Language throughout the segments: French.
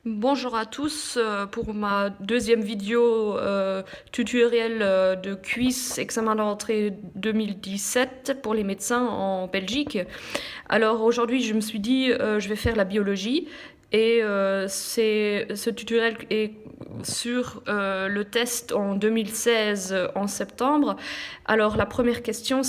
Bonjour à tous pour ma deuxième vidéo tutoriel de quiz examen d'entrée 2017 pour les médecins en Belgique. Alors aujourd'hui je me suis dit je vais faire la biologie et ce tutoriel est sur le test en 2016 en septembre. Alors la première question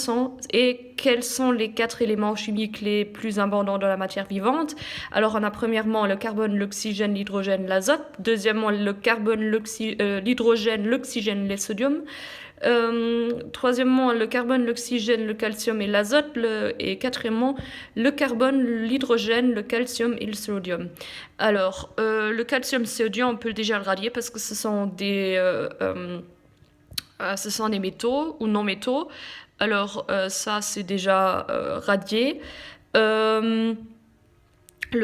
est quels sont les 4 éléments chimiques les plus abondants dans la matière vivante? Alors on a premièrement le carbone, l'oxygène, l'hydrogène, l'azote. Deuxièmement le carbone, l'hydrogène, l'oxygène, le sodium. Troisièmement, le carbone, l'oxygène, le calcium et l'azote. Et quatrièmement, le carbone, l'hydrogène, le calcium et le sodium. Alors, le calcium, sodium, on peut déjà le radier parce que ce sont des métaux ou non-métaux. Alors, ça, c'est déjà radié. Le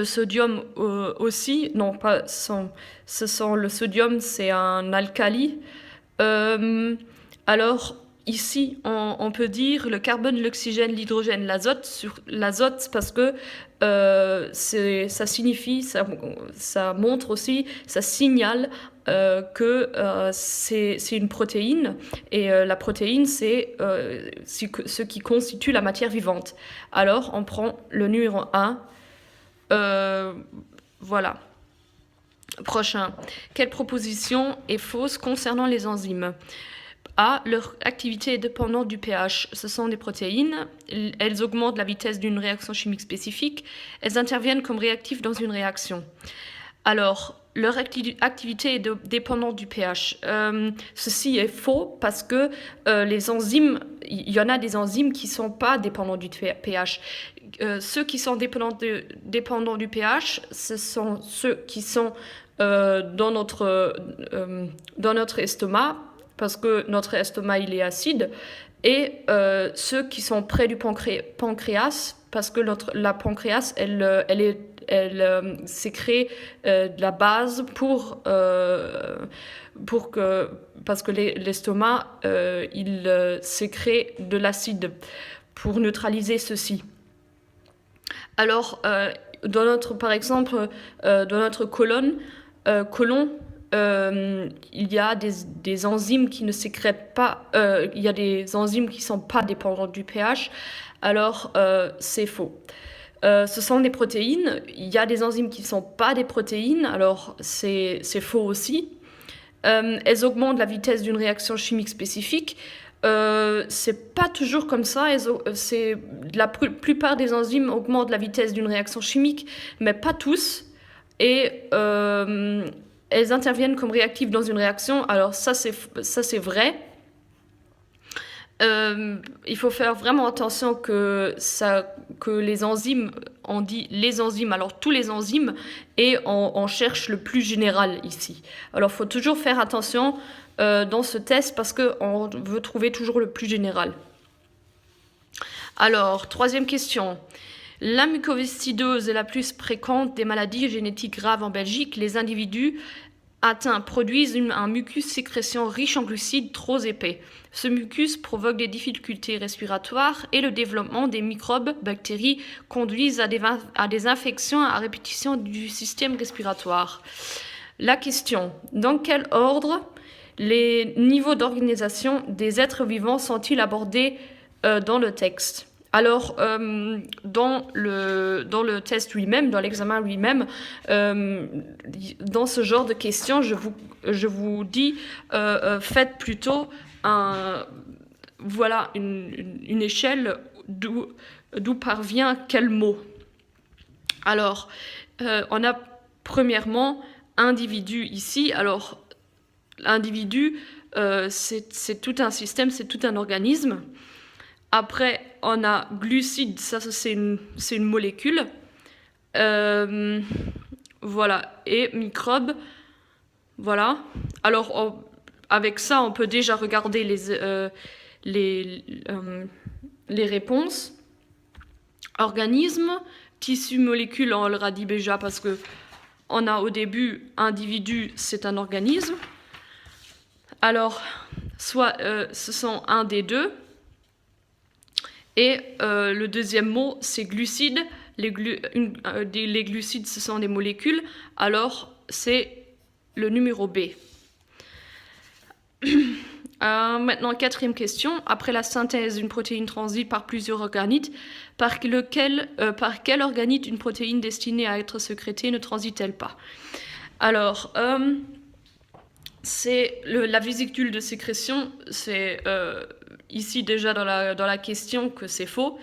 sodium aussi, non, pas, le sodium, c'est un alcali. Alors, ici, on peut dire le carbone, l'oxygène, l'hydrogène, l'azote. Sur l'azote, parce que ça signifie, ça montre aussi, ça signale que c'est une protéine. Et la protéine, c'est ce qui constitue la matière vivante. Alors, on prend le numéro 1. Voilà. Prochain. Quelle proposition est fausse concernant les enzymes? A. Leur activité est dépendante du pH. Ce sont des protéines. Elles augmentent la vitesse d'une réaction chimique spécifique. Elles interviennent comme réactifs dans une réaction. Alors, leur activité est dépendante du pH. Ceci est faux parce que les enzymes, il y en a des enzymes qui ne sont pas dépendants du pH. Ceux qui sont dépendants du pH, ce sont ceux qui sont dans notre estomac, parce que notre estomac il est acide, et ceux qui sont près du pancréas, parce que la pancréas elle sécrète de la base parce que l'estomac il sécrète de l'acide pour neutraliser ceci. Alors par exemple dans notre côlon, il y a des enzymes qui ne sécrètent pas, il y a des enzymes qui ne sont pas dépendantes du pH, alors c'est faux. Ce sont des protéines, il y a des enzymes qui ne sont pas des protéines, alors c'est faux aussi. Elles augmentent la vitesse d'une réaction chimique spécifique. C'est pas toujours comme ça. La plupart des enzymes augmentent la vitesse d'une réaction chimique, mais pas tous. Et elles interviennent comme réactifs dans une réaction. Alors ça c'est vrai. Il faut faire vraiment attention que les enzymes, on dit les enzymes, alors tous les enzymes, et on cherche le plus général ici. Alors il faut toujours faire attention dans ce test parce qu'on veut trouver toujours le plus général. Alors, troisième question. La mucoviscidose est la plus fréquente des maladies génétiques graves en Belgique. Les individus atteints produisent un mucus sécrétion riche en glucides trop épais. Ce mucus provoque des difficultés respiratoires et le développement des microbes, bactéries conduisent à des infections à répétition du système respiratoire. La question, dans quel ordre les niveaux d'organisation des êtres vivants sont-ils abordés dans le texte? Alors, dans le test lui-même, dans l'examen lui-même, dans ce genre de questions, je vous dis, faites plutôt une échelle d'où parvient quel mot. Alors, on a premièrement individu ici. Alors, l'individu, c'est tout un système, c'est tout un organisme. Après, on a glucides, ça c'est une molécule. Voilà, et microbes. Voilà. Alors, avec ça, on peut déjà regarder les réponses. Organisme, tissu, molécule, on l'aura dit déjà parce que on a au début individu, c'est un organisme. Alors, soit ce sont un des deux. Et le deuxième mot, c'est glucides. les glucides, ce sont des molécules, alors c'est le numéro B. Maintenant, quatrième question. Après la synthèse, une protéine transite par plusieurs organites. Par quel organite une protéine destinée à être sécrétée ne transite-t-elle pas? Alors, c'est la vésicule de sécrétion. C'est ici déjà dans la question que c'est faux.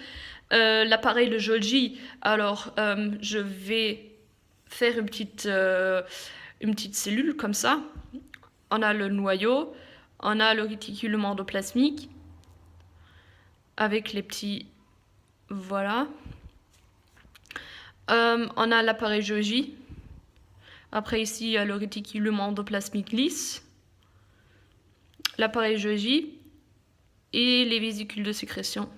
L'appareil de Golgi, alors je vais faire une petite cellule comme ça. On a le noyau, on a le réticulum endoplasmique avec les petits... Voilà. On a l'appareil Golgi. Après ici, il y a le réticulum endoplasmique lisse, l'appareil Golgi et les vésicules de sécrétion.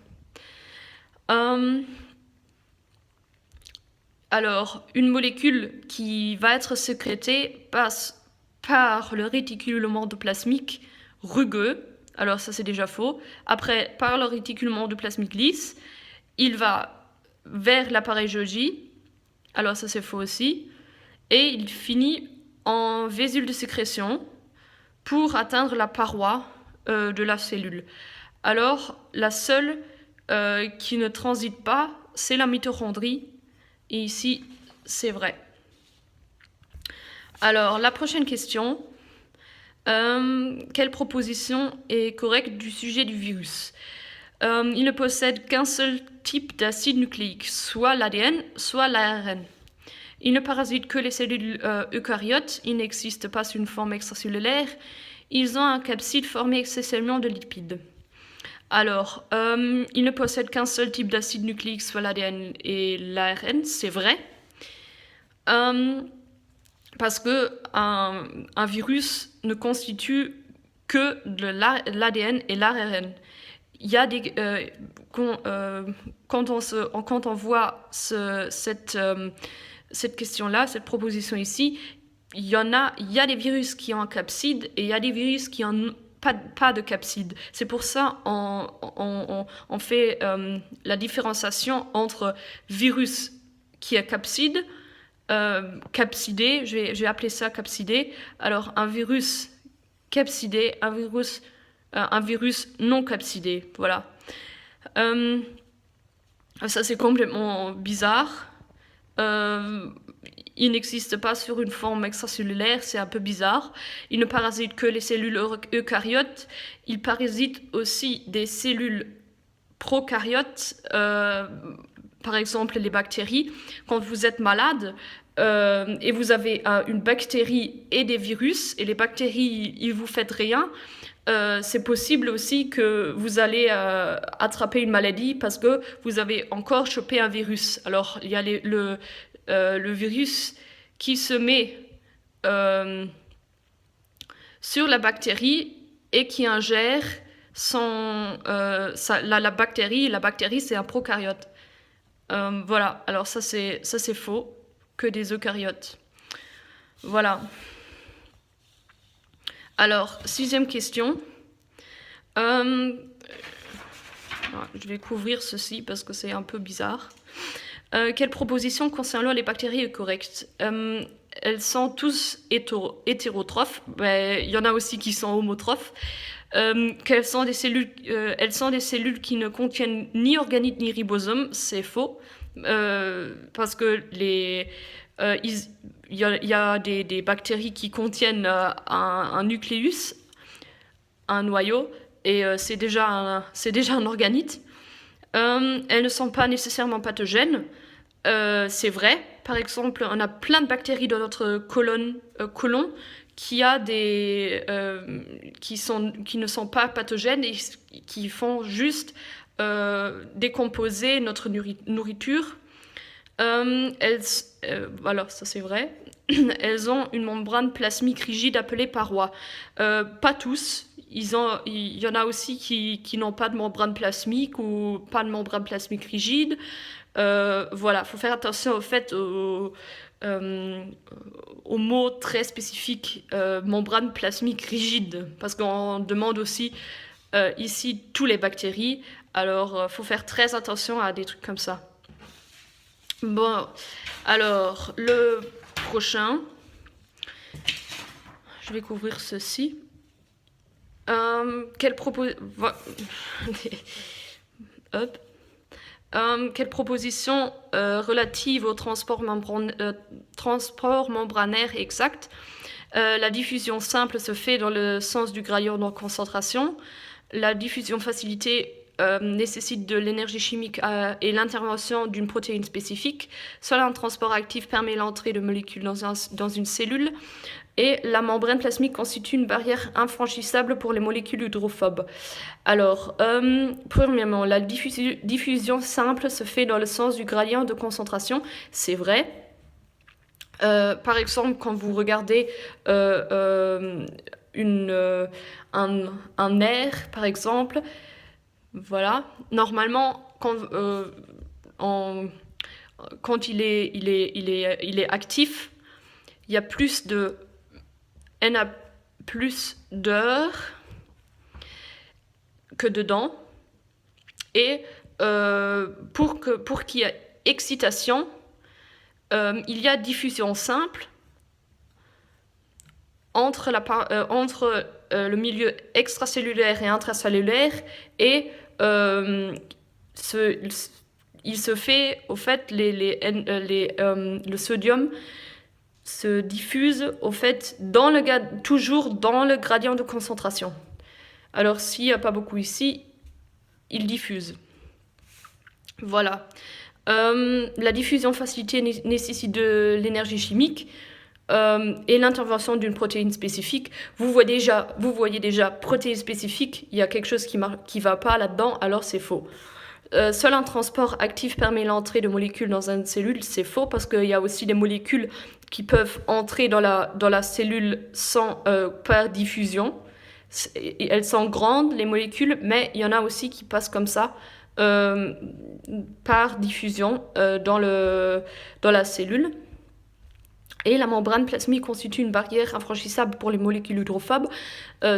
Alors, une molécule qui va être sécrétée passe par le réticulum endoplasmique rugueux. Alors ça, c'est déjà faux. Après, par le réticulum endoplasmique lisse, il va vers l'appareil Golgi. Alors ça, c'est faux aussi. Et il finit en vésicule de sécrétion pour atteindre la paroi de la cellule. Alors, la seule qui ne transite pas, c'est la mitochondrie. Et ici, c'est vrai. Alors, la prochaine question. Quelle proposition est correcte du sujet du virus? Il ne possède qu'un seul type d'acide nucléique, soit l'ADN, soit l'ARN. Il ne parasite que les cellules eucaryotes. Il n'existe pas sous une forme extracellulaire. Ils ont un capside formé essentiellement de lipides. Alors, il ne possède qu'un seul type d'acide nucléique, soit l'ADN et l'ARN, c'est vrai. Parce que un virus ne constitue que de l'ADN et l'ARN. Il y a des quand on voit cette question-là, cette proposition ici, il y a des virus qui ont un capside et il y a des virus qui n'ont pas de capside. C'est pour ça on fait la différenciation entre virus qui a capside, capsidé, je vais appeler ça capsidé. Alors un virus capsidé, un virus non capsidé, voilà. Ça c'est complètement bizarre. Il n'existe pas sur une forme extracellulaire, c'est un peu bizarre. Il ne parasite que les cellules eucaryotes. Il parasite aussi des cellules prokaryotes, par exemple les bactéries. Quand vous êtes malade et vous avez une bactérie et des virus, et les bactéries, ils vous font rien, c'est possible aussi que vous allez attraper une maladie parce que vous avez encore chopé un virus. Alors, il y a le virus qui se met sur la bactérie et qui ingère la bactérie. La bactérie, c'est un prokaryote. Voilà, alors ça c'est faux, que des eucaryotes. Voilà. Alors, sixième question. Je vais couvrir ceci parce que c'est un peu bizarre. Quelle proposition concernant les bactéries est correcte? Elles sont tous hétérotrophes. Il y en a aussi qui sont homotrophes. Elles sont des cellules qui ne contiennent ni organites ni ribosomes. C'est faux. Parce que il y a des bactéries qui contiennent un nucléus, un noyau, et c'est déjà un organite. Elles ne sont pas nécessairement pathogènes, c'est vrai. Par exemple, on a plein de bactéries dans notre côlon qui ne sont pas pathogènes et qui font juste décomposer notre nourriture. Alors ça c'est vrai. Elles ont une membrane plasmique rigide appelée paroi. Pas tous. Il y en a aussi qui n'ont pas de membrane plasmique ou pas de membrane plasmique rigide. Voilà, faut faire attention au fait au mot très spécifique membrane plasmique rigide, parce qu'on demande aussi ici tous les bactéries. Alors faut faire très attention à des trucs comme ça. Bon, alors, le prochain, je vais couvrir ceci. Quelle proposition relative au transport membranaire exact. La diffusion simple se fait dans le sens du gradient de concentration. La diffusion facilitée nécessite de l'énergie chimique et l'intervention d'une protéine spécifique. Seul un transport actif permet l'entrée de molécules dans une cellule. Et la membrane plasmique constitue une barrière infranchissable pour les molécules hydrophobes. Alors, premièrement, la diffusion simple se fait dans le sens du gradient de concentration. C'est vrai. Par exemple, quand vous regardez un air, par exemple, voilà, normalement, quand il est actif, il y a plus de N a plus d'heures que dedans. Et pour qu'il y ait excitation, il y a diffusion simple entre le milieu extracellulaire et intracellulaire, et il se fait, au fait, le sodium se diffuse, au fait, toujours dans le gradient de concentration. Alors, s'il n'y a pas beaucoup ici, il diffuse. Voilà. La diffusion facilitée nécessite de l'énergie chimique et l'intervention d'une protéine spécifique. Vous voyez déjà protéine spécifique, il y a quelque chose qui ne va pas là-dedans, alors c'est faux. Seul un transport actif permet l'entrée de molécules dans une cellule, c'est faux, parce qu'il y a aussi des molécules qui peuvent entrer dans la cellule par diffusion. Elles sont grandes, les molécules, mais il y en a aussi qui passent comme ça, par diffusion dans la cellule. Et la membrane plasmique constitue une barrière infranchissable pour les molécules hydrophobes.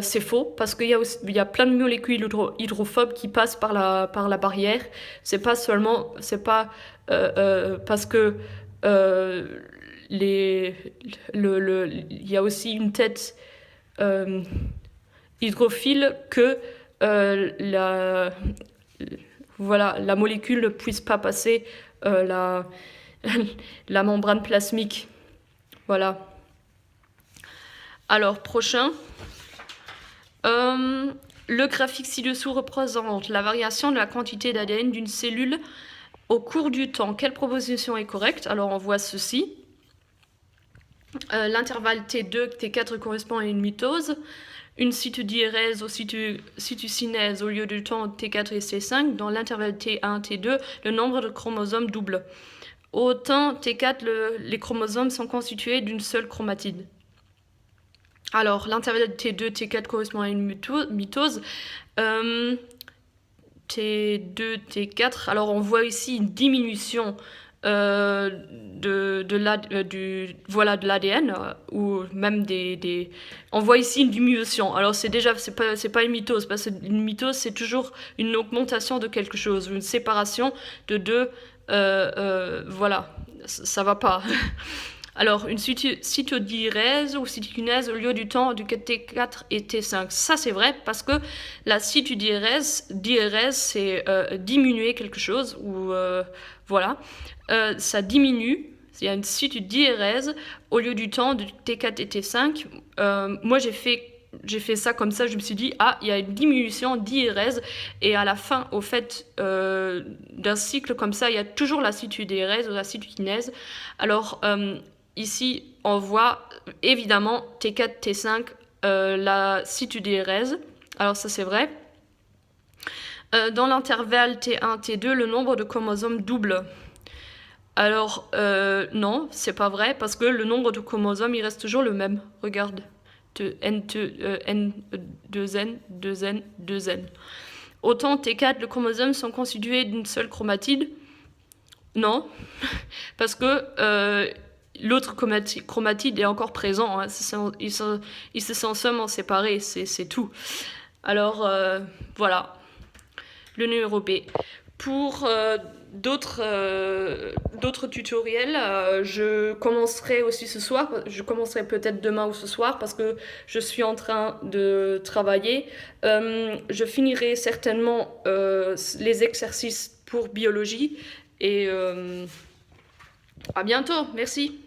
C'est faux, parce qu'il y a plein de molécules hydrophobes qui passent par la barrière. C'est pas parce que il y a aussi une tête hydrophile que la molécule ne puisse pas passer la membrane plasmique. Voilà. Alors, prochain. Le graphique ci-dessous représente la variation de la quantité d'ADN d'une cellule au cours du temps. Quelle proposition est correcte? Alors, on voit ceci. L'intervalle T2, T4 correspond à une mitose. Une cytodiérèse ou cytokinèse au lieu du temps T4 et T5. Dans l'intervalle T1, T2, le nombre de chromosomes double. Au temps T4, les chromosomes sont constitués d'une seule chromatide. Alors, l'intervalle T2, T4 correspond à une mitose. T2, T4. Alors, on voit ici une diminution de l'ADN, ou même on voit ici une diminution. Alors c'est pas une mitose, parce qu'une mitose c'est toujours une augmentation de quelque chose, une séparation de deux, voilà, ça va pas. Alors une cytodiérèse ou cytokinèse au lieu du temps du T4 et T5, ça c'est vrai, parce que la cytodiérèse c'est diminuer quelque chose, ou voilà, ça diminue. Il y a une cytodiérèse au lieu du temps de T4 et T5. Moi j'ai fait ça comme ça, je me suis dit, il y a une diminution diérèse, et à la fin, au fait, d'un cycle comme ça, il y a toujours la cytodiérèse ou la cytokinèse. Alors, ici, on voit évidemment T4, T5, la cytodiérèse. Alors ça, c'est vrai. Dans l'intervalle T1, T2, le nombre de chromosomes double. Alors, non, c'est pas vrai, parce que le nombre de chromosomes, il reste toujours le même. Regarde. N, 2N, 2N, 2N. Autant T4, les chromosomes sont constitués d'une seule chromatide. Non, parce que l'autre chromatide est encore présent. Hein. Ils se sont seulement séparés, c'est tout. Alors, voilà. Le numéro B. Pour d'autres tutoriels. Je commencerai aussi ce soir. Je commencerai peut-être demain ou ce soir parce que je suis en train de travailler. Je finirai certainement les exercices pour biologie et à bientôt. Merci.